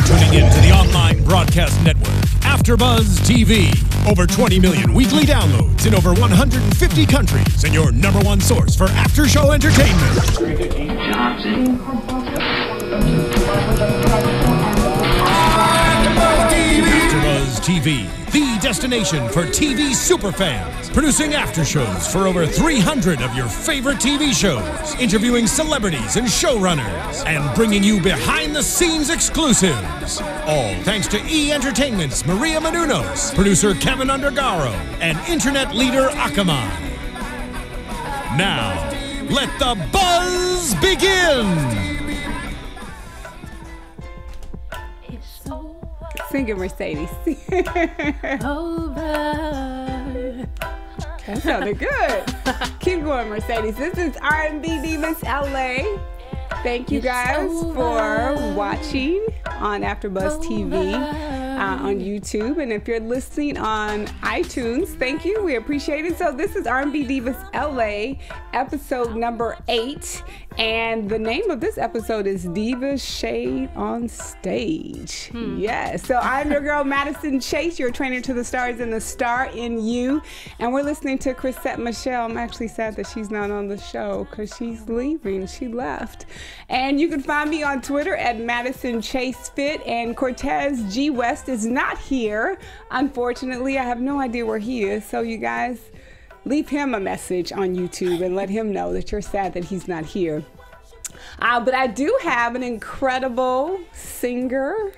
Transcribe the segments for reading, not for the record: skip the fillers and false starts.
tuning in to the online broadcast network, AFTERBUZZ TV. Over 20 million weekly downloads in over 150 countries, and your #1 source for after-show entertainment. AFTERBUZZ TV, the destination for TV superfans, producing after shows for over 300 of your favorite TV shows, interviewing celebrities and showrunners, and bringing you behind-the-scenes exclusives. All thanks to E! Entertainment's Maria Menounos, producer Kevin Undergaro, and internet leader Akamai. Now, let the buzz begin! Sing it, Mercedes. Over. That sounded good. Keep going, Mercedes. This is R&B Divas LA. Thank you guys for watching on AFTERBUZZ TV on YouTube. And if you're listening on iTunes, thank you. We appreciate it. So this is R&B Divas LA, episode number 8. And the name of this episode is Divas Shade on Stage. Yes. So I'm your girl, Madison Chase, your trainer to the stars and the star in you. And we're listening to Chrisette Michelle. I'm actually sad that she's not on the show because she's leaving. She left. And you can find me on Twitter at Madison Chase Fit. And Cortez G. West is not here. Unfortunately, I have no idea where he is. So you guys, leave him a message on YouTube and let him know that you're sad that he's not here. But I do have an incredible singer.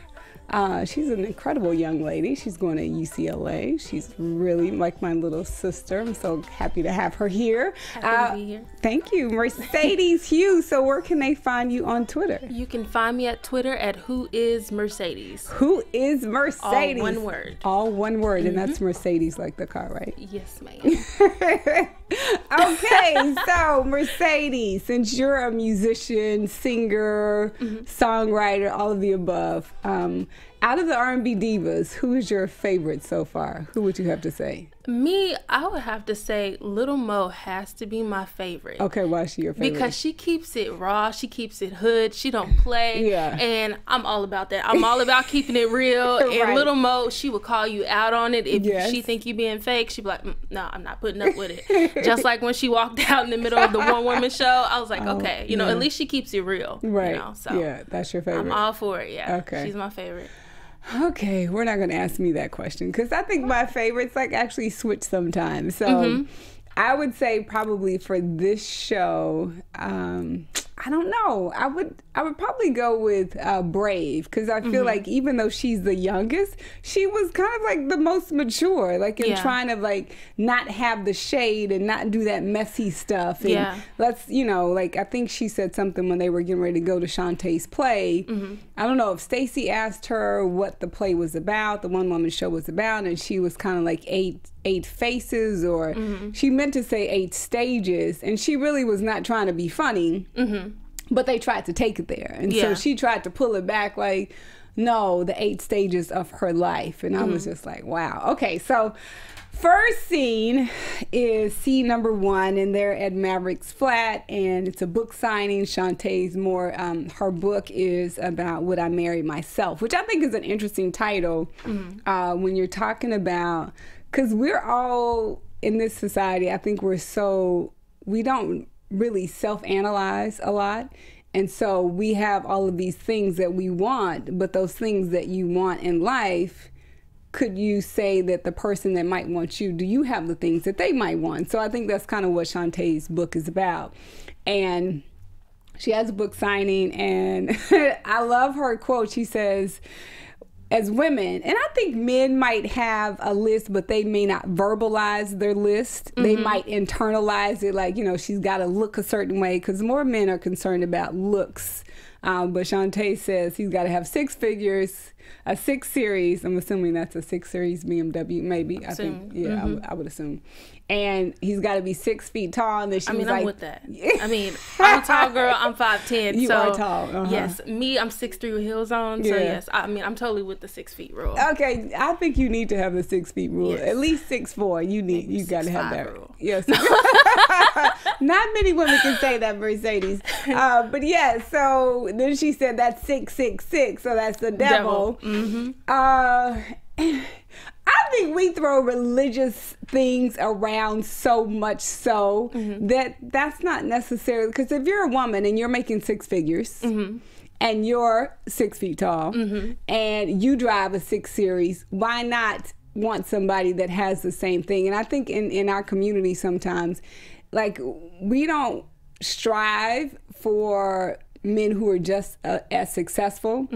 She's an incredible young lady. She's going to UCLA. She's really like my little sister. I'm so happy to have her here. Happy to be here. Thank you. Mercedes Hughes. So where can they find you on Twitter? You can find me at Twitter at WhoIsMercedes. Who is Mercedes? All one word. All one word. And that's Mercedes like the car, right? Yes, ma'am. Okay, so Mercedes, since you're a musician, singer, songwriter, all of the above, out of the R&B divas, who is your favorite so far? Who would you have to say? Me, I would have to say Little Mo has to be my favorite. Okay, why is she your favorite? Because she keeps it raw, she keeps it hood, she don't play. Yeah. And I'm all about that. I'm all about keeping it real. Right. And Little Mo, she would call you out on it. If she think you being fake, she'd be like, no, I'm not putting up with it. Just like when she walked out in the middle of the one-woman show, I was like, okay, you know, at least she keeps it real. Right. You know, so yeah, that's your favorite. I'm all for it, yeah. Okay. She's my favorite. Okay, we're not going to ask me that question because I think my favorites like actually switch sometimes. So I would say probably for this show, I don't know. I would probably go with Brave because I feel like even though she's the youngest, she was kind of like the most mature, like in trying to like not have the shade and not do that messy stuff. And let's, you know, like I think she said something when they were getting ready to go to Shantae's play. I don't know if Stacey asked her what the play was about, the one woman show was about, and she was kind of like eight faces, or she meant to say 8 stages, and she really was not trying to be funny. But they tried to take it there. And so she tried to pull it back like, no, the 8 stages of her life. And I was just like, wow. Okay, so first scene is scene number 1, and they're at Maverick's flat, and it's a book signing. Shantae's more, her book is about Would I Marry Myself, which I think is an interesting title when you're talking about, because we're all in this society, I think we don't really self-analyze a lot, and so we have all of these things that we want, but those things that you want in life, could you say that the person that might want you, do you have the things that they might want? So I think that's kind of what Shantae's book is about. And she has a book signing, and I love her quote. She says, as women, and I think men might have a list, but they may not verbalize their list. They might internalize it, like, you know, she's got to look a certain way, because more men are concerned about looks. But Shantae says he's got to have 6 figures, a 6 series. I'm assuming that's a 6 series BMW, maybe. I think, yeah, I would assume. And he's got to be 6 feet tall. And then she was I'm like, with that. I mean, I'm a tall girl. I'm 5'10". You so are tall. Yes, me, I'm 6'3" with heels on. So yes, I mean, I'm totally with the 6 feet rule. Okay, I think you need to have the 6 feet rule. Yes. At least 6'4". You got to have that rule. Yes. Not many women can say that, Mercedes. But yeah, so then she said that's 666, so that's the devil. I think we throw religious things around so much so that that's not necessarily, because if you're a woman and you're making six figures and you're 6 feet tall and you drive a 6 Series, why not want somebody that has the same thing? And I think in our community sometimes, like, we don't strive for men who are just as successful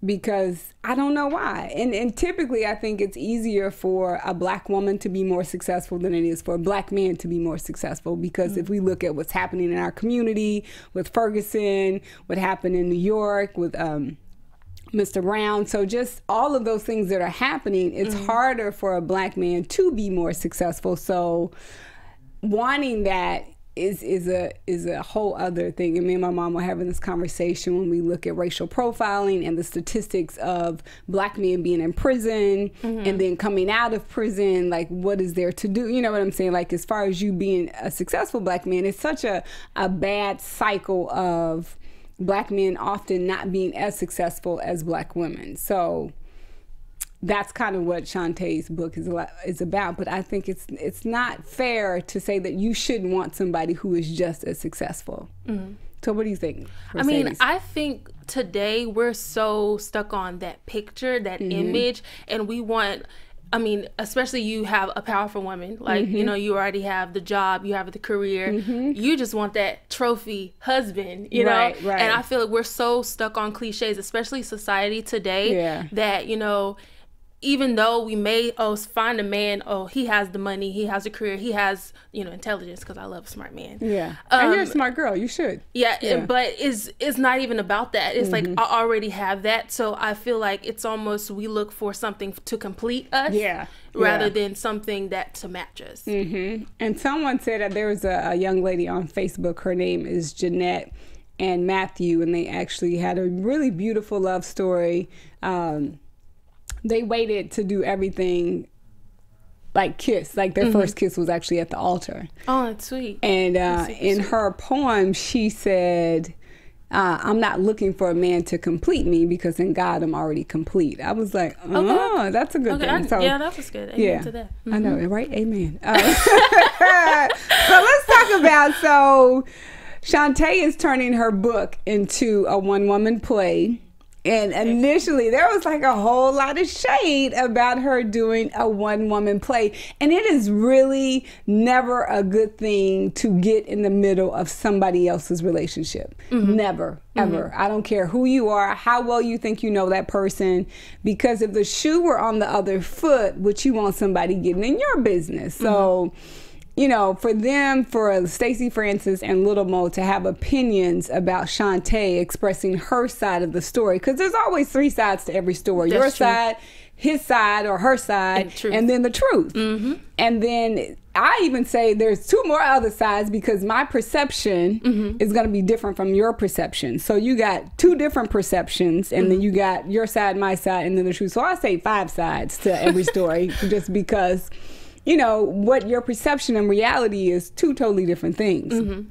because I don't know why. And typically I think it's easier for a black woman to be more successful than it is for a black man to be more successful, because if we look at what's happening in our community with Ferguson, what happened in New York with Mr. Brown, so just all of those things that are happening, it's harder for a black man to be more successful. So wanting that is a whole other thing. And me and my mom were having this conversation when we look at racial profiling and the statistics of black men being in prison and then coming out of prison. Like, what is there to do? You know what I'm saying? Like, as far as you being a successful black man, it's such a bad cycle of black men often not being as successful as black women. So that's kind of what Shantae's book is about. But I think it's not fair to say that you shouldn't want somebody who is just as successful. So what do you think, Mercedes? I mean, I think today we're so stuck on that picture, that image, and we want, I mean, especially you have a powerful woman, like, you know, you already have the job, you have the career, you just want that trophy husband, you know? Right. And I feel like we're so stuck on cliches, especially society today, that, you know, even though we may find a man, he has the money, he has a career, he has, you know, intelligence, because I love a smart man. And you're a smart girl, you should. But it's not even about that. It's like, I already have that. So I feel like it's almost, we look for something to complete us rather than something that to match us. And someone said that there was a young lady on Facebook, her name is Jeanette and Matthew, and they actually had a really beautiful love story. They waited to do everything like kiss. Like their first kiss was actually at the altar. Oh, that's sweet. And in her poem, she said, I'm not looking for a man to complete me, because in God I'm already complete. I was like, oh, that's a good thing. So, yeah, that was good. Amen to that. I know, right? Amen. So let's talk about, so Shantae is turning her book into a one-woman play. And initially, there was like a whole lot of shade about her doing a one-woman play. And it is really never a good thing to get in the middle of somebody else's relationship. Never, ever. I don't care who you are, how well you think you know that person. Because if the shoe were on the other foot, would you want somebody getting in your business? So, you know, for Stacey Francis and Little Mo to have opinions about Shantae expressing her side of the story, because there's always 3 sides to every story. Your side, his side, or her side, and then the truth. And then I even say there's 2 more other sides, because my perception is going to be different from your perception. So you got 2 different perceptions, and then you got your side, my side, and then the truth. So I say 5 sides to every story, just because, you know, what your perception and reality is 2 totally different things.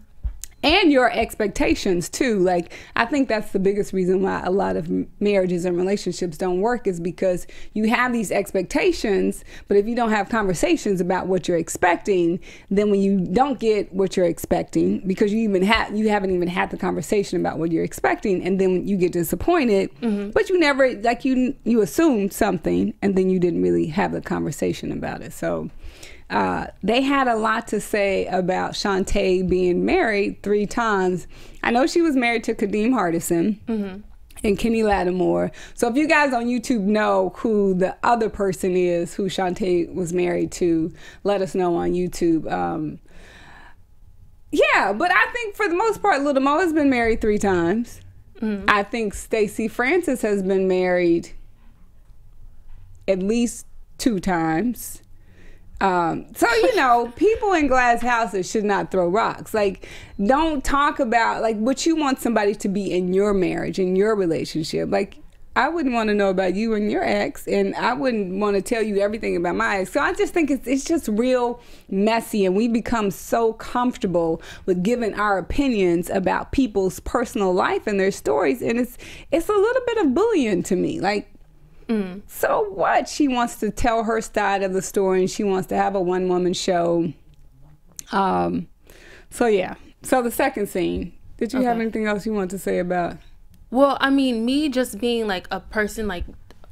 And your expectations too. Like, I think that's the biggest reason why a lot of marriages and relationships don't work, is because you have these expectations, but if you don't have conversations about what you're expecting, then when you don't get what you're expecting, because you haven't even had the conversation about what you're expecting, and then you get disappointed, but you never, like, you assumed something, and then you didn't really have the conversation about it. So they had a lot to say about Shantae being married 3 times. I know she was married to Kadeem Hardison and Kenny Lattimore. So if you guys on YouTube know who the other person is who Shantae was married to, let us know on YouTube. Yeah, but I think for the most part, Little Mo has been married 3 times. I think Stacey Francis has been married at least 2 times. So, you know, people in glass houses should not throw rocks. Like, don't talk about, like, what you want somebody to be in your marriage, in your relationship. Like, I wouldn't want to know about you and your ex, and I wouldn't want to tell you everything about my ex. So I just think it's just real messy, and we become so comfortable with giving our opinions about people's personal life and their stories, and it's a little bit of bullying to me. Like, so what? She wants to tell her side of the story, and she wants to have a one-woman show. So yeah. So the second scene. Did you have anything else you want to say about? Well, I mean, me just being like a person like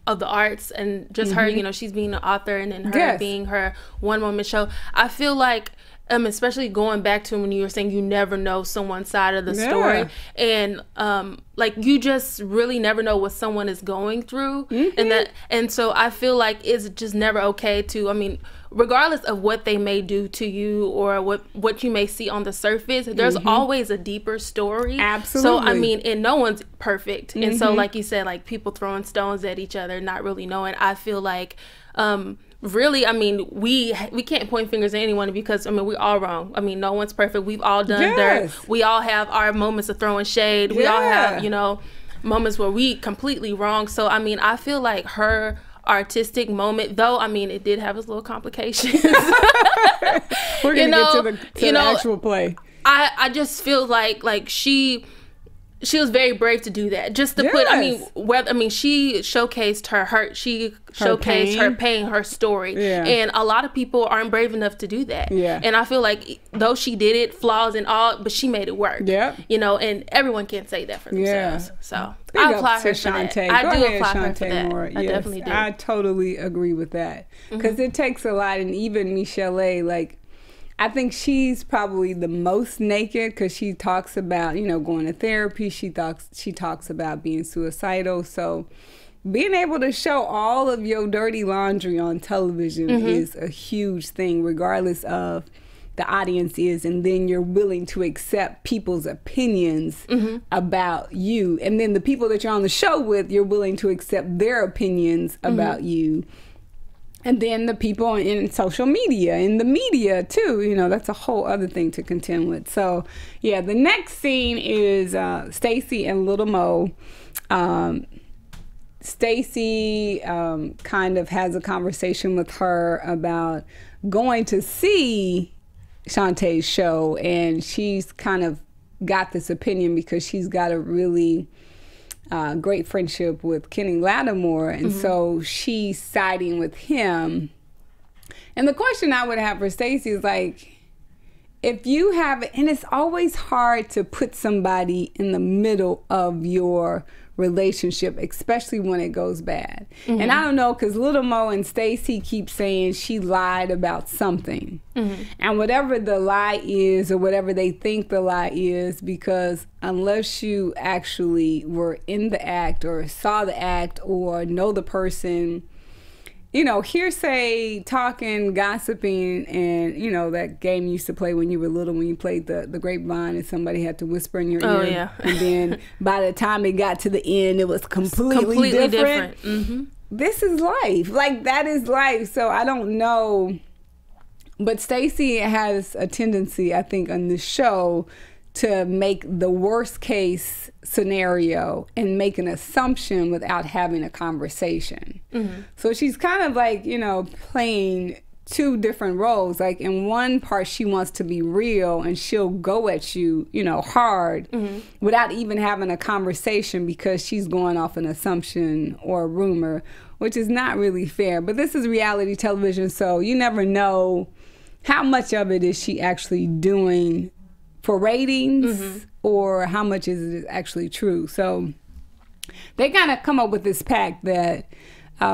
of the arts, and just her, you know, she's being an author, and then her being her one-woman show. I feel like, especially going back to when you were saying you never know someone's side of the story, and like you just really never know what someone is going through, and so I feel like it's just never okay to, I mean, regardless of what they may do to you or what you may see on the surface, there's always a deeper story. Absolutely. So I mean, and no one's perfect, and so like you said, like people throwing stones at each other, not really knowing. I feel like really, I mean, we can't point fingers at anyone, because I mean, we're all wrong. I mean, no one's perfect. We've all done dirt. We all have our moments of throwing shade. We all have, you know, moments where we completely wrong. So I mean, I feel like her artistic moment, though, I mean, it did have its little complications. We're gonna get to the actual play. I just feel like she was very brave to do that, just to put, I mean, she showcased her pain, her story, and a lot of people aren't brave enough to do that. And I feel like, though she did it, flaws and all, but she made it work. You know, and everyone can't say that for themselves. So I apply her for that. I do apply her for that. I definitely do. I totally agree with that, because it takes a lot, and even Michelle A, like, I think she's probably the most naked, because she talks about, you know, going to therapy. She talks about being suicidal. So being able to show all of your dirty laundry on television is a huge thing, regardless of the audience is, and then you're willing to accept people's opinions about you, and then the people that you're on the show with, you're willing to accept their opinions about you. And then the people in social media, in the media too, you know, that's a whole other thing to contend with. So yeah, the next scene is Stacey and Little Mo. Stacey kind of has a conversation with her about going to see Shantae's show, and she's kind of got this opinion because she's got a really great friendship with Kenny Lattimore, and so she's siding with him. And the question I would have for Stacey is, like, if you have, and it's always hard to put somebody in the middle of your relationship, especially when it goes bad. And I don't know, because Little Mo and Stacey keep saying she lied about something. And whatever the lie is, or whatever they think the lie is, because unless you actually were in the act or saw the act or know the person, you know, hearsay, talking, gossiping, and, you know, that game you used to play when you were little, when you played the grapevine and somebody had to whisper in your ear. And then by the time it got to the end, it was completely different. This is life. Like, that is life. So I don't know. But Stacey has a tendency, I think, on this show to make the worst case scenario and make an assumption without having a conversation. So she's kind of like, you know, playing two different roles. Like, in one part, she wants to be real, and she'll go at you, you know, hard without even having a conversation, because she's going off an assumption or a rumor, which is not really fair. But this is reality television, so you never know how much of it is she actually doing for ratings, or how much is it actually true. So they kind of come up with this pact that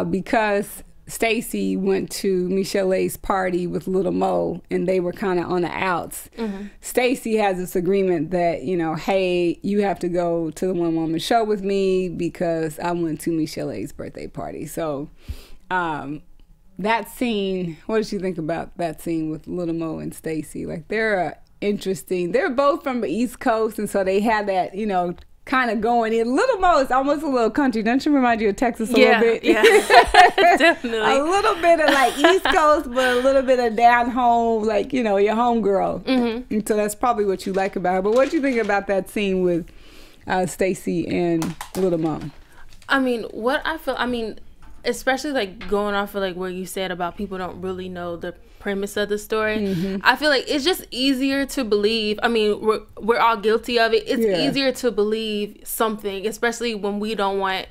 because Stacey went to Michelle A's party with Little Mo, and they were kind of on the outs, Stacey has this agreement that, you know, hey, you have to go to the one-woman show with me because I went to Michelle A's birthday party. So that scene, what did you think about that scene with Little Mo and Stacey? Like, they're interesting. They're both from the East Coast, and so they had that, you know, kind of going in. Little Mo is almost a little country. Don't you remind you of Texas a little bit? Yeah, definitely. A little bit of like East Coast, but a little bit of down home, like, you know, your home girl. And so that's probably what you like about her. But what do you think about that scene with Stacey and Little Mo? I mean, what I feel, I mean, especially like going off of like where you said about people don't really know the premise of the story. I feel like it's just easier to believe. I mean, we're all guilty of it. It's easier to believe something, especially when we don't want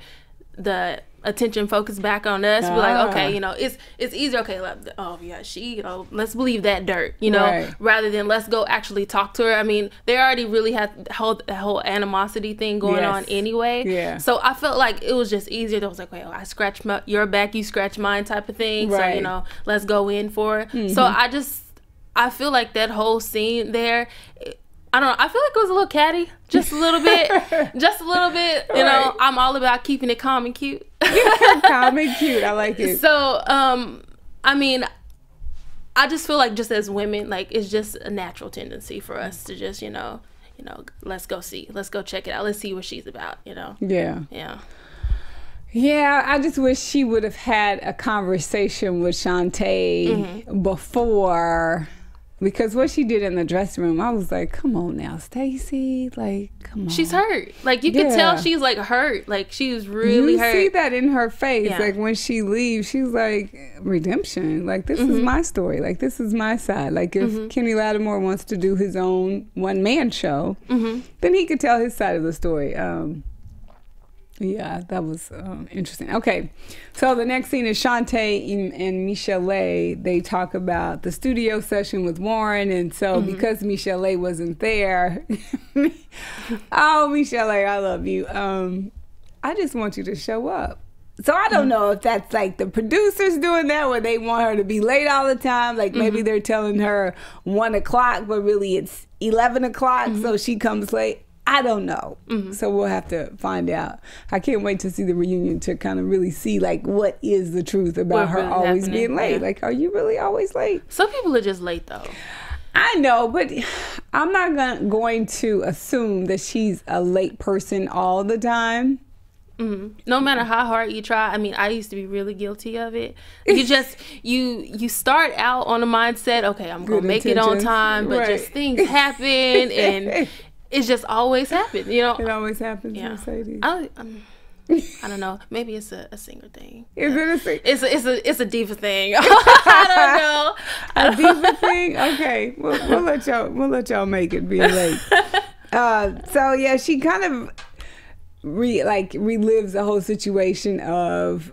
the attention focused back on us. We're like, okay, you know, it's easier. Okay, oh yeah, she, you know, let's believe that dirt, you know, rather than let's go actually talk to her. I mean, they already really had the whole animosity thing going on anyway. So I felt like it was just easier. That was like, wait, I scratch your back, you scratch mine, type of thing. So you know, let's go in for it. So I feel like that whole scene there, I don't know. I feel like it was a little catty, just a little bit, just a little bit. You know, I'm all about keeping it calm and cute. Calm and cute. I like it. So, I mean, I just feel like just as women, like it's just a natural tendency for us to just, you know, let's go check it out. Let's see what she's about. You know. Yeah. Yeah, I just wish she would have had a conversation with Shantae before. Because what she did in the dressing room, I was like, come on now, Stacey. Like, come on. She's hurt. Like, you can tell she's, like, hurt. Like, she was really hurt. You see that in her face. Like, when she leaves, she's like, redemption. Like, this is my story. Like, this is my side. Like, if Kenny Lattimore wants to do his own one-man show, then he could tell his side of the story. Yeah, that was interesting. Okay, so the next scene is Shantae and Michelle. They talk about the studio session with Warren, and so because Michelle wasn't there, oh, Michelle, I love you. I just want you to show up. So I don't know if that's like the producers doing that, where they want her to be late all the time. Like maybe they're telling her 1 o'clock, but really it's 11 o'clock, so she comes late. I don't know. So we'll have to find out. I can't wait to see the reunion to kind of really see like what is the truth about her always being late. Like, are you really always late? Some people are just late though. I know, but I'm not going to assume that she's a late person all the time. No matter how hard you try. I mean, I used to be really guilty of it. You just you start out on a mindset, okay, I'm gonna make it on time, but just things happen, and it's just always happened, you know. It always happens, Mercedes. I don't know. Maybe it's a singer thing. Is it a singer? It's a diva thing. I don't know. A diva thing? Okay, we'll let y'all make it being late. So yeah, she kind of relives the whole situation of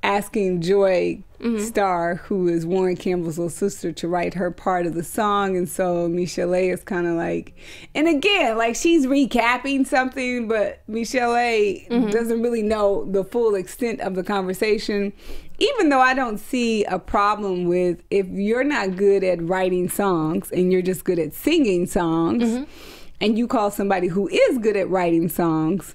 asking Joy Starr, who is Warren Campbell's little sister, to write her part of the song. And so Michelle is kind of like, and again, like she's recapping something, but Michelle doesn't really know the full extent of the conversation. Even though I don't see a problem with, if you're not good at writing songs and you're just good at singing songs, and you call somebody who is good at writing songs,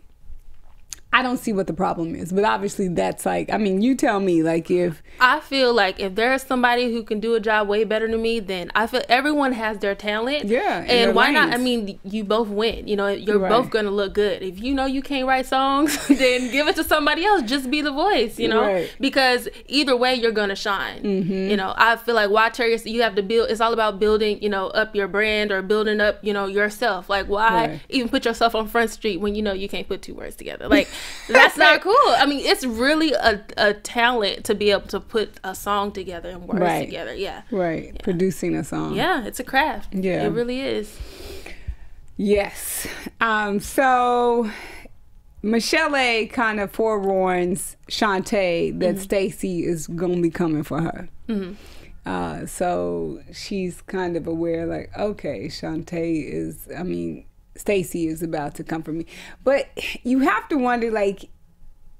I don't see what the problem is. But obviously that's like, I mean, you tell me, like, if I feel like if there's somebody who can do a job way better than me, then I feel everyone has their talent. Yeah. And why not? I mean, you both win. You know, you're both going to look good. If you know you can't write songs, then give it to somebody else. Just be the voice, you know, because either way you're going to shine. You know, I feel like why you have to build, it's all about building, you know, up your brand or building up, you know, yourself. Like why even put yourself on Front Street when you know you can't put two words together? Like, that's not cool. I mean, it's really a talent to be able to put a song together and words together. Yeah. Producing a song. Yeah, it's a craft. Yeah. It really is. Yes. So Michelle kind of forewarns Shantae that Stacey is going to be coming for her. So she's kind of aware, like, okay, Stacey is about to come for me. But you have to wonder, like,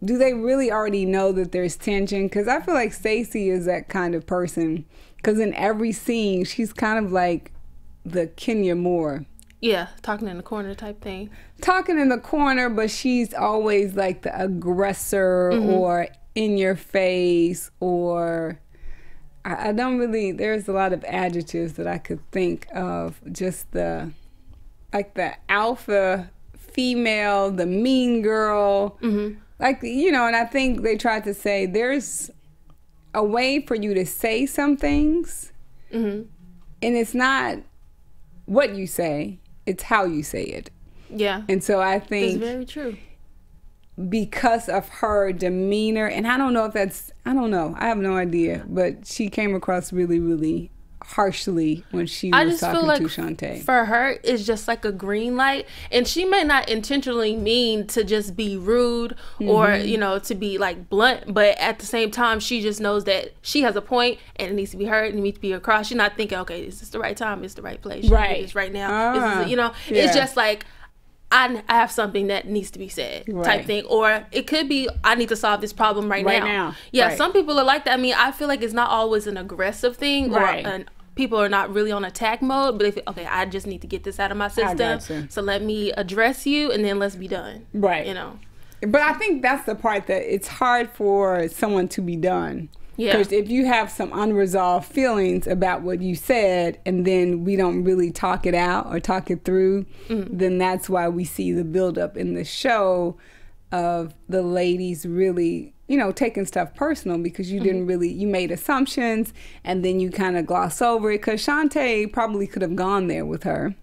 do they really already know that there's tension? Because I feel like Stacey is that kind of person. Because in every scene, she's kind of like the Kenya Moore. Yeah, talking in the corner type thing. Talking in the corner, but she's always like the aggressor or in your face, or I don't really, there's a lot of adjectives that I could think of. Just the alpha female, the mean girl, like, you know. And I think they tried to say there's a way for you to say some things, and it's not what you say, it's how you say it. Yeah. And so I think it's very true. because of her demeanor, and I don't know if that's, I don't know, I have no idea, but she came across really, really harshly when she was talking to Shantae. For her, it's just like a green light, and she may not intentionally mean to just be rude or, you know, to be like blunt, but at the same time, she just knows that she has a point and it needs to be heard and it needs to be across. She's not thinking, okay, is this the right time? Is the right place? Right. This right now? You know, it's just like, I have something that needs to be said, type thing. Or it could be, I need to solve this problem right now. Yeah, some people are like that. I mean, I feel like it's not always an aggressive thing, or people are not really on attack mode, but if, okay, I just need to get this out of my system, so let me address you, and then let's be done. Right. You know? But I think that's the part that it's hard for someone to be done. Because if you have some unresolved feelings about what you said, and then we don't really talk it out or talk it through, then that's why we see the buildup in the show of the ladies really, you know, taking stuff personal, because you didn't really, you made assumptions and then you kind of gloss over it, because Shantae probably could have gone there with her.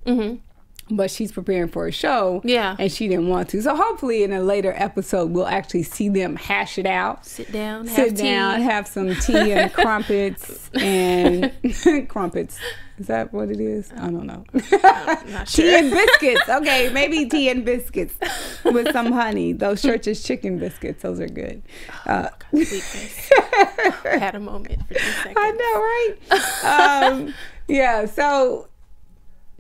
But she's preparing for a show, and she didn't want to. So hopefully in a later episode, we'll actually see them hash it out. Sit down, have some tea and crumpets and crumpets. Is that what it is? I don't know. Not sure. Tea and biscuits. Okay, maybe tea and biscuits with some honey. Those Church's chicken biscuits, those are good. Had a moment for 2 seconds. I know, right? Yeah, so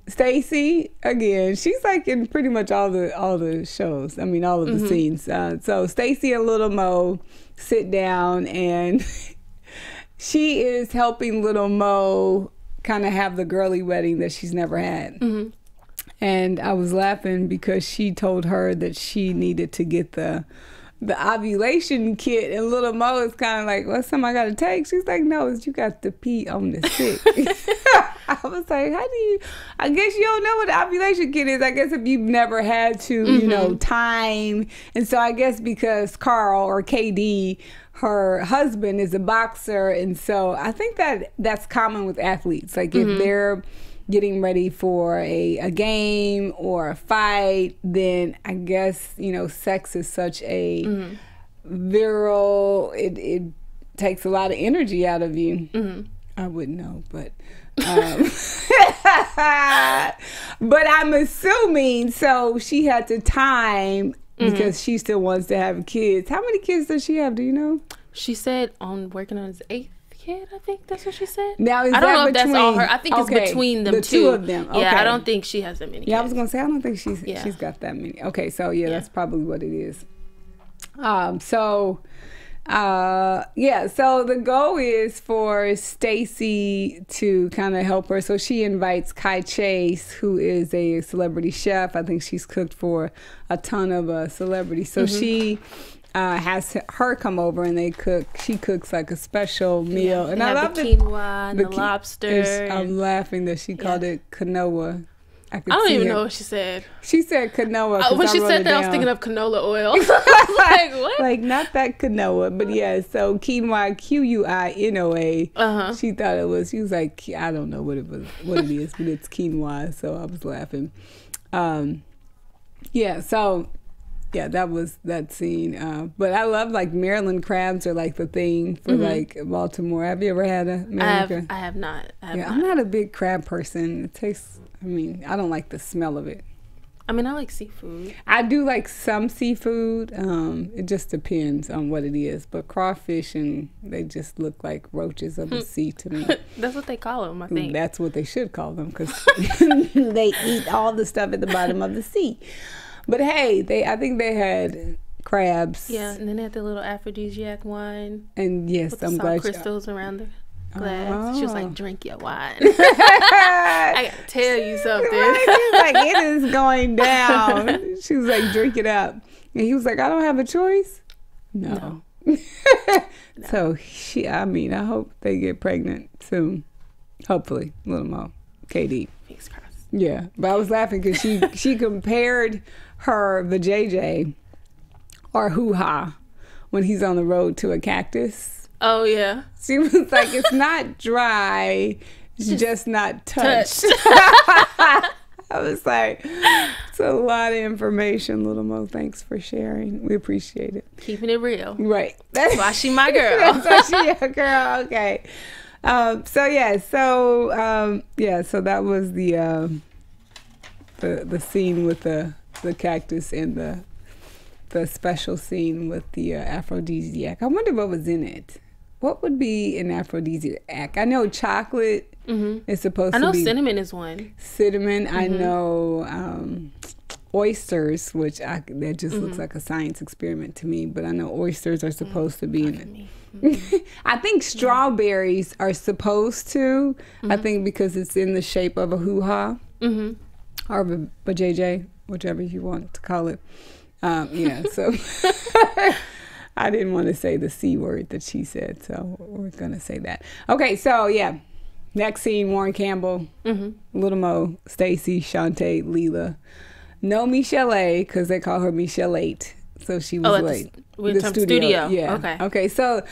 Stacey, again, she's like in pretty much all the shows. I mean, all of the scenes. So Stacey and Little Mo sit down, and she is helping Little Mo kind of have the girly wedding that she's never had. And I was laughing because she told her that she needed to get the ovulation kit, and Little Mo is kind of like, what's something I gotta take? She's like, no, it's you got to pee on the stick. I was like, how do you, I guess you don't know what the ovulation kit is. I guess if you've never had to, you know, time. And so I guess because Carl, or KD, her husband, is a boxer, and so I think that that's common with athletes. Like if they're getting ready for a game or a fight, then I guess, you know, sex is such a virile, it takes a lot of energy out of you. I wouldn't know, but but I'm assuming, so she had to time because she still wants to have kids. How many kids does she have? Do you know? She said working on his 8th kid. I think that's what she said. Now, is I don't that know if between, that's all her. I think it's between them the two of them. Okay. Yeah, I don't think she has that many kids. Yeah, I was gonna say I don't think she's got that many. Okay, so yeah, that's probably what it is. So the goal is for Stacey to kind of help her. So she invites Kai Chase, who is a celebrity chef. I think she's cooked for a ton of celebrities. So she has her come over, and she cooks like a special meal. And I love the quinoa and the lobster. I'm laughing that she called it quinoa. I don't even know what she said. She said quinoa. When she said that, I was thinking of canola oil. I was like, what? Like, not that quinoa, but yeah, so quinoa, Quinoa. She thought it was, she was like, I don't know what it is, but it's quinoa, so I was laughing. That was that scene. But I love, like, Maryland crabs are like the thing for like Baltimore. Have you ever had a Maryland crab? I have not. I'm not a big crab person. It tastes, I mean, I don't like the smell of it. I mean, I like seafood. I do like some seafood. It just depends on what it is. But crawfish, and they just look like roaches of the sea to me. That's what they call them, I think. That's what they should call them, because they eat all the stuff at the bottom of the sea. But hey, I think they had crabs. Yeah, and then they had the little aphrodisiac wine. And yes, with I'm the glad crystals around the glass. Oh. She was like, drink your wine. I gotta tell you something. Right? Like, it is going down. She was like, drink it up. And he was like, I don't have a choice. No. So I hope they get pregnant soon. Hopefully, a little more. KD. Fingers crossed. Yeah, but I was laughing because she compared her vajayjay, or hoo-ha, when he's on the road, to a cactus. Oh, yeah. She was like, it's not dry, it's just not touched. I I was like, it's a lot of information, Little Mo. Thanks for sharing. We appreciate it. Keeping it real. Right. That's why she my girl. That's why she your girl. Okay. So that was the scene with the cactus and the special scene with the aphrodisiac. I wonder what was in it. What would be an aphrodisiac? I know chocolate is supposed to be. I know cinnamon is one. Cinnamon. I know oysters, which that just looks like a science experiment to me. But I know oysters are supposed to be in it. I think strawberries are supposed to. I think because it's in the shape of a hoo-ha or a JJ, whichever you want to call it. So I didn't want to say the C word that she said, so we're going to say that. Okay, so yeah. Next scene, Warren Campbell, Little Mo, Stacy, Shantae, Leela. No Michelle A, because they call her Michelle 8. So she was late. The studio. Yeah. Okay, so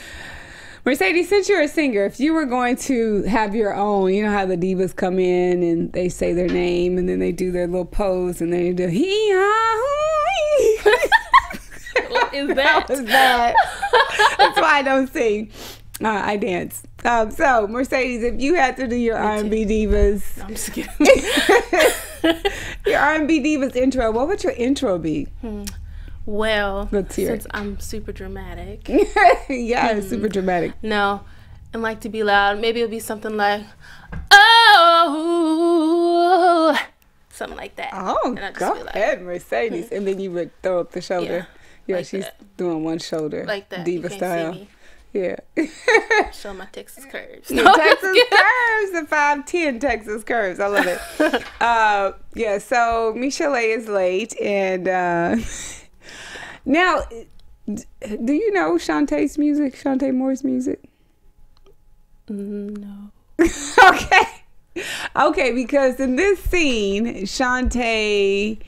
Mercedes, since you're a singer, if you were going to have your own, you know how the divas come in and they say their name and then they do their little pose and they do hee-haw-hoo. What is that? That's why I don't sing. I dance. So, Mercedes, if you had to do your R&B Divas... I'm just kidding. Your R&B Divas intro, what would your intro be? Well, since I'm super dramatic. Super dramatic. No, and like to be loud. Maybe it'll be something like, oh, something like that. Oh, go ahead, Mercedes. And then you would throw up the shoulder. Yeah, like she's doing one shoulder. Like that. Diva style. Yeah. Show my Texas curves. The Texas curves, the 5'10" Texas curves. I love it. So Michelle A is late. And now, do you know Shantae's music? Shantae Moore's music? No. Okay, because in this scene, Shantae...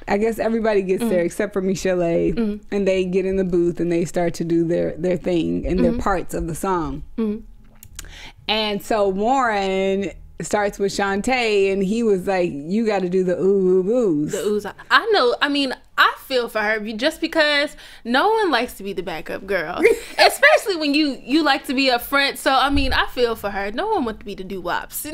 I guess everybody gets there except for Michelle A. And they get in the booth and they start to do their thing and their parts of the song. And so Warren starts with Shantae and he was like, you got to do the ooh, oohs. The oohs. I know. I mean, I feel for her just because no one likes to be the backup girl, especially when you like to be up front. So, I mean, I feel for her. No one wants to be the doo-wops. No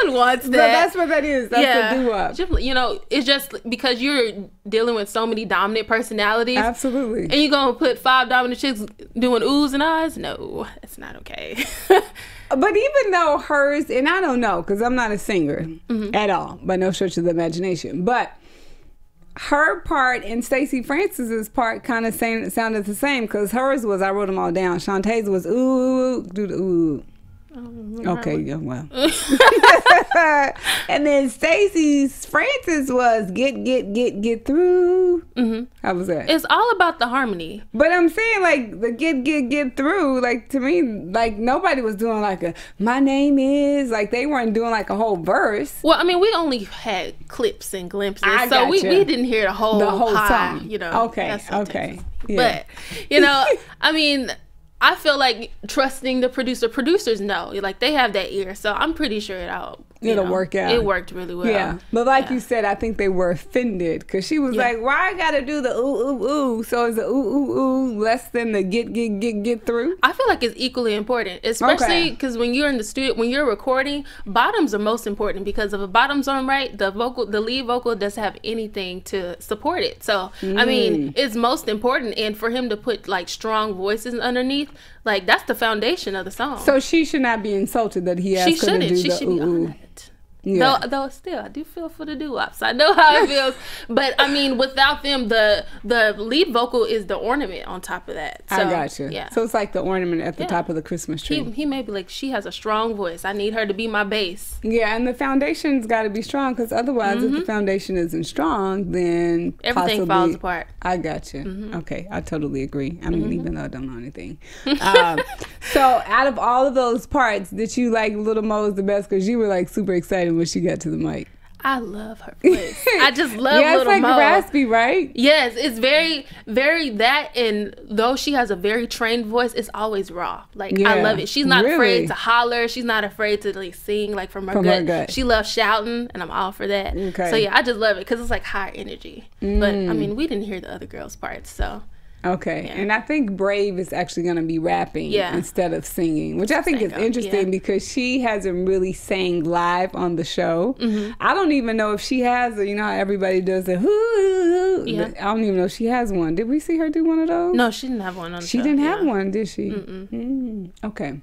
one wants that. No, that's what that is. That's the doo-wop. You know, it's just because you're dealing with so many dominant personalities. Absolutely. And you're going to put 5 dominant chicks doing oohs and ahs? No, that's not okay. But even though hers, and I don't know, because I'm not a singer at all, by no stretch of the imagination, but her part and Stacey Francis's part kind of sounded the same, because hers was, I wrote them all down. Shantae's was ooh, do the ooh. Okay, yeah, well. And then Stacey's Francis was get through. How was that? It's all about the harmony. But I'm saying, like, the get through, like, to me, like, nobody was doing like a my name is, like, they weren't doing like a whole verse. Well, I mean, we only had clips and glimpses, so we didn't hear the whole song. You know. Okay. Yeah. But you know, I mean, I feel like trusting the producers know, like, they have that ear, so I'm pretty sure it'll work out. It worked really well. Yeah, but like you said, I think they were offended because she was like, "Why I gotta do the ooh ooh ooh?" So is the ooh ooh ooh less than the get through? I feel like it's equally important, especially because when you're in the studio, when you're recording, bottoms are most important, because if a bottom's on right, the lead vocal doesn't have anything to support it. So I mean, it's most important, and for him to put like strong voices underneath, like, that's the foundation of the song. So she should not be insulted that he asked her to do she the should ooh be ooh. honored. Yeah. Though still, I do feel for the doo-wops. I know how it feels. But, I mean, without them, the lead vocal is the ornament on top of that. So, I got you. Yeah. So it's like the ornament at the top of the Christmas tree. He may be like, she has a strong voice. I need her to be my bass. Yeah, and the foundation's got to be strong, because otherwise, if the foundation isn't strong, then everything falls apart. I got you. Okay, I totally agree. I mean, even though I don't know anything. So out of all of those parts, did you like Little Mo the best? Because you were like super excited when she got to the mic. I love her voice. I just love yeah, Little it's like Mo. raspy, right? Yes, it's very, very that. And though she has a very trained voice, it's always raw. Like, I love it. She's not afraid to holler. She's not afraid to like sing like from her gut. She loves shouting, and I'm all for that. Okay. So yeah, I just love it because it's like high energy. But I mean, we didn't hear the other girls' parts, so. Okay, and I think Brave is actually going to be rapping instead of singing, which I think is interesting because she hasn't really sang live on the show. I don't even know if she has, you know how everybody does the hoo. I don't even know if she has one. Did we see her do one of those? No, she didn't have one on the show. She didn't have one, did she? Okay.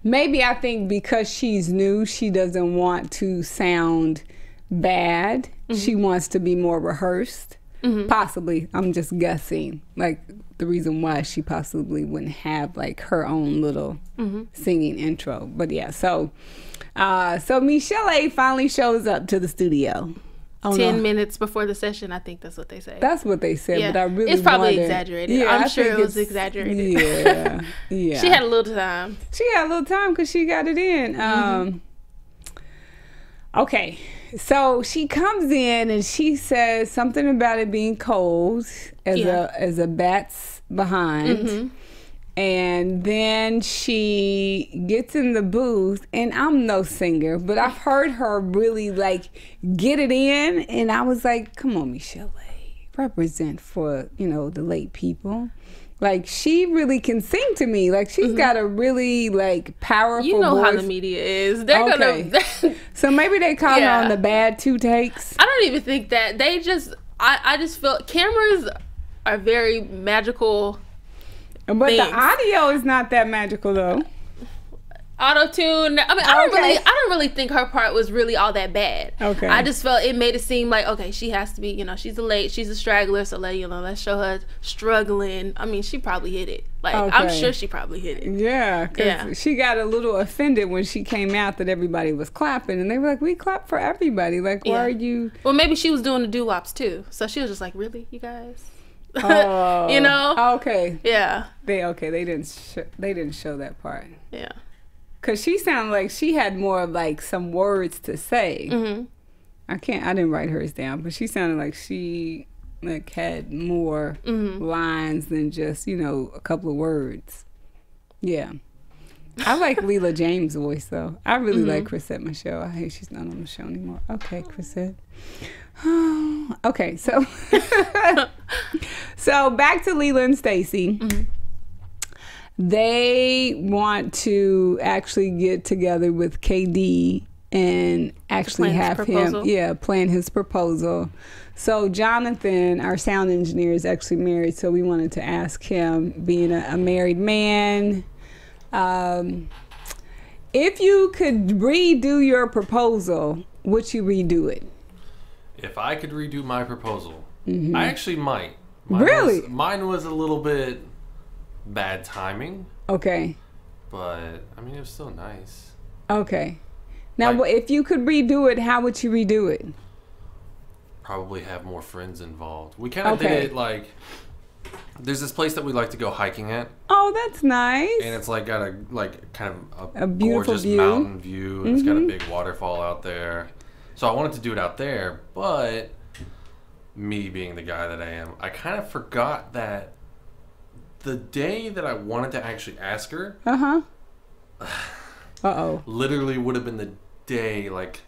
Maybe I think because she's new, she doesn't want to sound bad. She wants to be more rehearsed. Possibly, I'm just guessing, like the reason why she possibly wouldn't have like her own little singing intro. But yeah, so Michelle A finally shows up to the studio. 10 minutes before the session, I think that's what they say. That's what they said, but I really it's probably exaggerated. Yeah, I'm sure it was exaggerated. Yeah, yeah. She had a little time. She had a little time because she got it in. Okay. So she comes in and she says something about it being cold as a bat's behind. And then she gets in the booth, and I'm no singer, but I've heard her really like get it in, and I was like, come on, Michelle A, represent for, you know, the late people. Like, she really can sing to me. Like, she's got a really, like, powerful You know voice. how the media is. They're gonna... So maybe they caught her on the bad 2 takes? I don't even think that. They just... I just feel... Cameras are very magical But things. The audio is not that magical, though. Auto-tune. I mean, I don't really think her part was really all that bad. Okay. I just felt it made it seem like, okay, she has to be, you know, she's a straggler, so let's show her struggling. I mean, she probably hit it. Like, I'm sure she probably hit it. Yeah, because she got a little offended when she came out that everybody was clapping, and they were like, we clap for everybody. Like, why are you... Well, maybe she was doing the doo-wops, too. So she was just like, really, you guys? You know? Okay. Yeah. They didn't show that part. Yeah. Cause she sounded like she had more of like some words to say. I didn't write hers down, but she sounded like she like had more lines than just, you know, a couple of words. Yeah. I like Leela James' voice though. I really like Chrisette Michelle. I hate she's not on the show anymore. Okay, Chrisette. Okay, so so back to Leela and Stacey. They want to actually get together with KD and actually have him, plan his proposal. So Jonathan, our sound engineer, is actually married, so we wanted to ask him, being a married man, if you could redo your proposal, would you redo it? If I could redo my proposal, I actually might. Mine was a little bit bad timing. Okay. But, I mean, it was still nice. Okay. Now, if you could redo it, how would you redo it? Probably have more friends involved. We kind of did it like... There's this place that we like to go hiking at. Oh, that's nice. And it's like got kind of a beautiful gorgeous mountain view. And it's got a big waterfall out there. So I wanted to do it out there, but me being the guy that I am, I kind of forgot that the day that I wanted to actually ask her, literally would have been the day, like,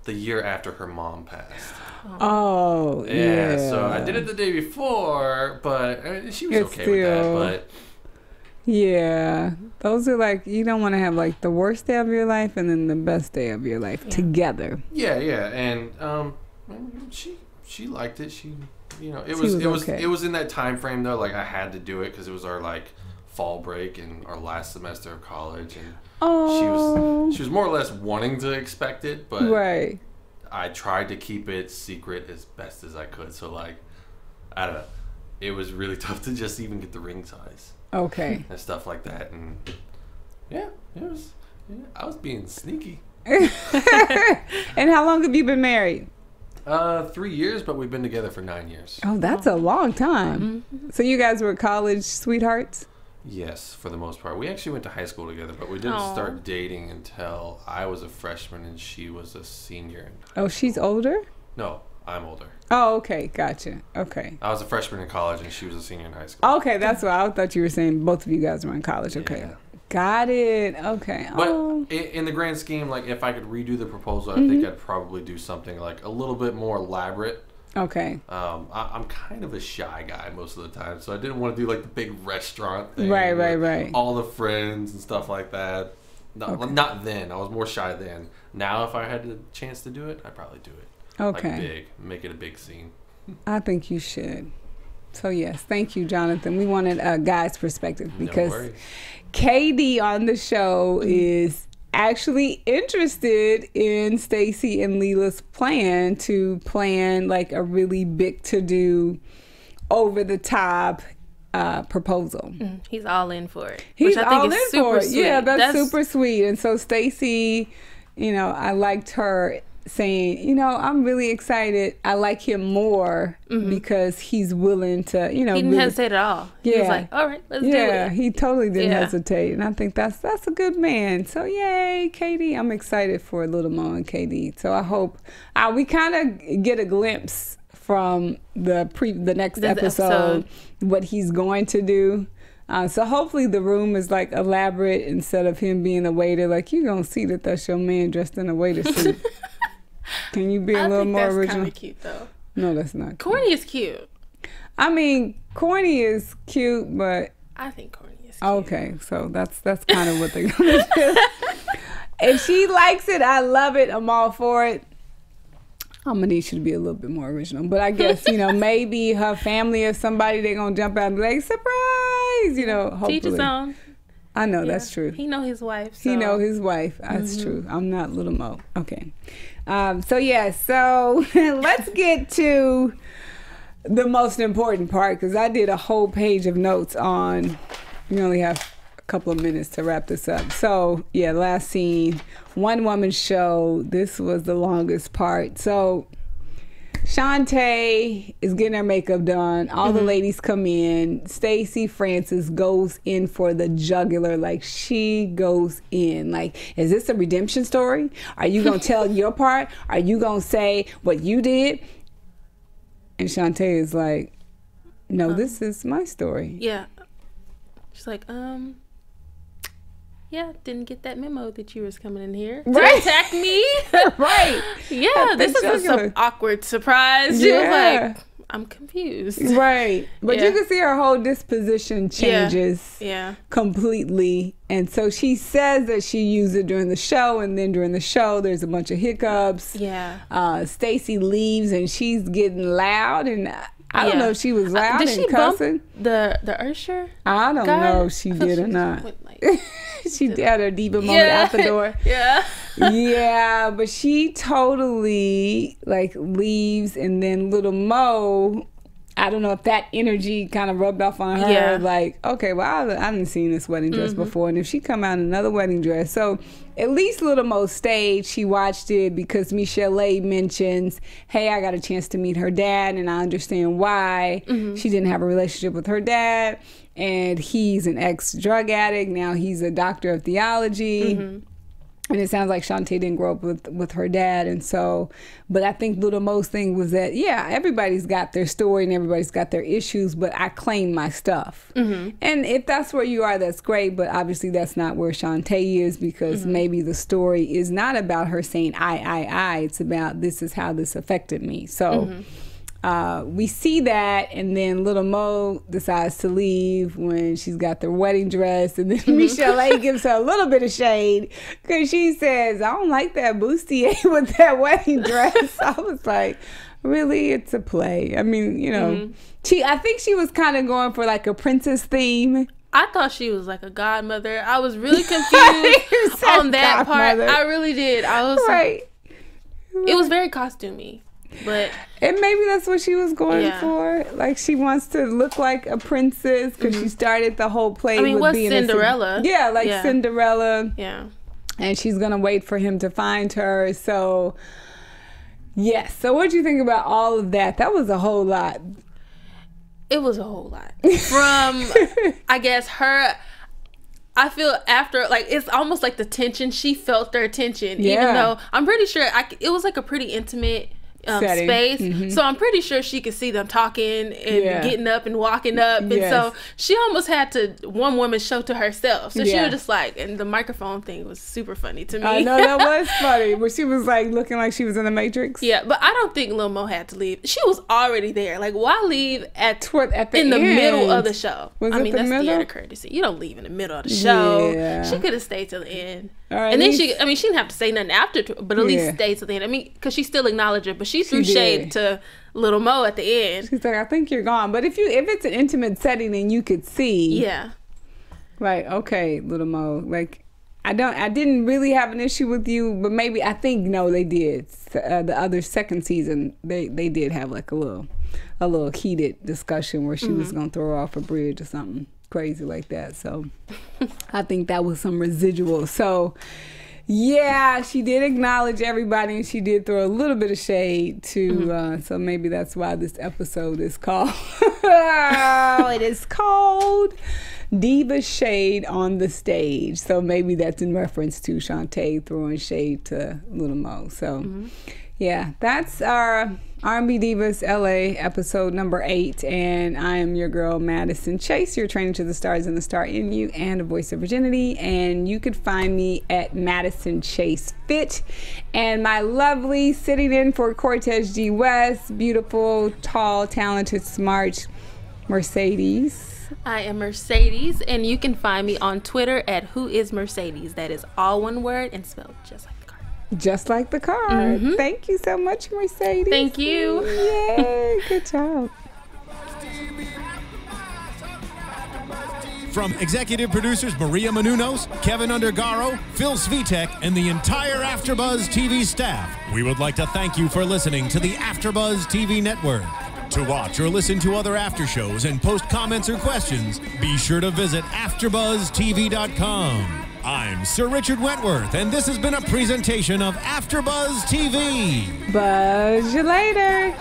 the year after her mom passed. Oh, yeah. So I did it the day before, but I mean, she was okay with that. But yeah, those are like, you don't want to have like the worst day of your life and then the best day of your life together. Yeah, and she liked it. You know, it was in that time frame though. Like I had to do it because it was our like fall break and our last semester of college, and she was more or less wanting to expect it, but I tried to keep it secret as best as I could. So like, I don't know, it was really tough to just even get the ring size. Okay. And stuff like that, and I was being sneaky. And how long have you been married? 3 years, but we've been together for 9 years. Oh, that's a long time. So you guys were college sweethearts? Yes, for the most part. We actually went to high school together, but we didn't start dating until I was a freshman and she was a senior. Oh, she's older? No, I'm older. Oh, okay. Gotcha. Okay. I was a freshman in college and she was a senior in high school. Okay, that's what I thought you were saying. Both of you guys were in college. Okay. Yeah. Got it. Okay. But in the grand scheme, like, if I could redo the proposal, I think I'd probably do something like a little bit more elaborate. Okay. I'm kind of a shy guy most of the time, so I didn't want to do like the big restaurant thing. Right. All the friends and stuff like that. Not then. I was more shy then. Now, if I had the chance to do it, I'd probably do it. Okay. Like big. Make it a big scene. I think you should. So yes, thank you, Jonathan. We wanted a guy's perspective because KeKe on the show is actually interested in Stacey and Leela's plan like a really big to-do, over-the-top proposal. He's all in for it. He's which I think all is in super for it. sweet. Yeah, that's super sweet. And so Stacey, I liked her saying, I'm really excited. I like him more because he's willing to, he didn't hesitate at all. Yeah. He was like, all right, let's do it. Yeah, he totally didn't hesitate. And I think that's a good man. So yay, KeKe. I'm excited for Little Mo and KeKe. So I hope we kind of get a glimpse from the next episode what he's going to do. So hopefully the room is like elaborate instead of him being a waiter. Like, you're going to see that that's your man dressed in a waiter suit. Can you be a little more original? I think that's kind of cute, though. No, that's not cute. Corny is cute. I mean, corny is cute, but... I think corny is cute. Okay, so that's kind of what they're going to do. If she likes it, I love it. I'm all for it. I'm going to need you to be a little bit more original. But I guess, maybe her family or somebody, they're going to jump out and be like, surprise! Hopefully. Teach his own. I know, that's true. He know his wife. So. He know his wife. That's true. I'm not Little Mo. Okay. So let's get to the most important part, because I did a whole page of notes on, we only have a couple of minutes to wrap this up. So last scene, one woman show. This was the longest part. So Shantae is getting her makeup done. All the ladies come in. Stacey Francis goes in for the jugular. Like, she goes in. Like, is this a redemption story? Are you going to tell your part? Are you going to say what you did? And Shantae is like, no, this is my story. Yeah. She's like, didn't get that memo that you was coming in here to attack me. Right. Yeah, this is some awkward surprise. She was like, I'm confused. Right. But you can see her whole disposition changes completely. And so she says that she used it during the show, and then during the show there's a bunch of hiccups. Yeah. Stacey leaves and she's getting loud, and I don't know if she was loud did and she cussing. Bump the Usher? I don't know if she did or not. She had her diva moment out the door. Yeah, but she totally leaves, and then Little Mo, I don't know if that energy kind of rubbed off on her. Yeah. Like, okay, well, I haven't seen this wedding dress before, and if she come out in another wedding dress, so at least Little Mo stayed. She watched it because Michelle A mentions, hey, I got a chance to meet her dad, and I understand why she didn't have a relationship with her dad. And he's an ex-drug addict. Now he's a doctor of theology. And it sounds like Shantae didn't grow up with her dad. And so, but I think Little Mo's thing was that, everybody's got their story and everybody's got their issues, but I claim my stuff. And if that's where you are, that's great. But obviously that's not where Shantae is, because maybe the story is not about her saying, I. It's about, this is how this affected me. So... we see that, and then Little Mo decides to leave when she's got the wedding dress, and then Michelle A gives her a little bit of shade because she says, I don't like that bustier with that wedding dress. I was like, really? It's a play. I mean, I think she was kind of going for like a princess theme. I thought she was like a godmother. I was really confused on that part. I really did. I was like, it was very costumey. But and maybe that's what she was going for. Like, she wants to look like a princess because she started the whole play with being Cinderella. Cinderella. Yeah. And she's gonna wait for him to find her. So yes. So what do you think about all of that? That was a whole lot. It was a whole lot. From, I guess, her... I feel after, like, it's almost like the tension. She felt their tension, even though I'm pretty sure it was like a pretty intimate space. So I'm pretty sure she could see them talking and getting up and walking up. And so she almost had to, one woman show to herself. So she was just like, and the microphone thing was super funny to me. I know, that was funny. But she was like looking like she was in the Matrix. Yeah, but I don't think Lil Mo had to leave. She was already there. Like, why leave at the in the middle of the show? Was I it mean, the that's middle? theater courtesy. You don't leave in the middle of the show. Yeah. She could have stayed till the end. Right, and then she didn't have to say nothing after, but at least stay till the end. I mean, because she still acknowledged her, but she threw shade to Little Mo at the end. She's like, I think you're gone. But if it's an intimate setting and you could see. Yeah. Like, okay, Little Mo. Like, I didn't really have an issue with you, but maybe, I think, no, they did. The other second season, they did have like a little heated discussion where she was going to throw her off a bridge or something crazy like that. So I think that was some residual. So yeah, she did acknowledge everybody and she did throw a little bit of shade to so maybe that's why this episode is called it is called Diva Shade on the Stage. So maybe that's in reference to Shantae throwing shade to Little Mo. So yeah, that's our R&B Divas LA episode number 8, and I am your girl Madison Chase, your training to the stars and the star in you, and a voice of virginity. And you could find me at Madison Chase Fit, and my lovely sitting in for Cortez G West, beautiful, tall, talented, smart Mercedes. I am Mercedes, and you can find me on Twitter at whoismercedes. That is all one word and spelled just like just like the card. Thank you so much, Mercedes. Thank you. Yay, good job. From executive producers Maria Menounos, Kevin Undergaro, Phil Svitek, and the entire AfterBuzz TV staff, we would like to thank you for listening to the AfterBuzz TV network. To watch or listen to other after shows and post comments or questions, be sure to visit AfterBuzzTV.com. I'm Sir Richard Wentworth, and this has been a presentation of AfterBuzz TV. Buzz you later.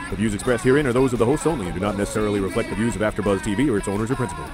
The views expressed herein are those of the hosts only and do not necessarily reflect the views of AfterBuzz TV or its owners or principals.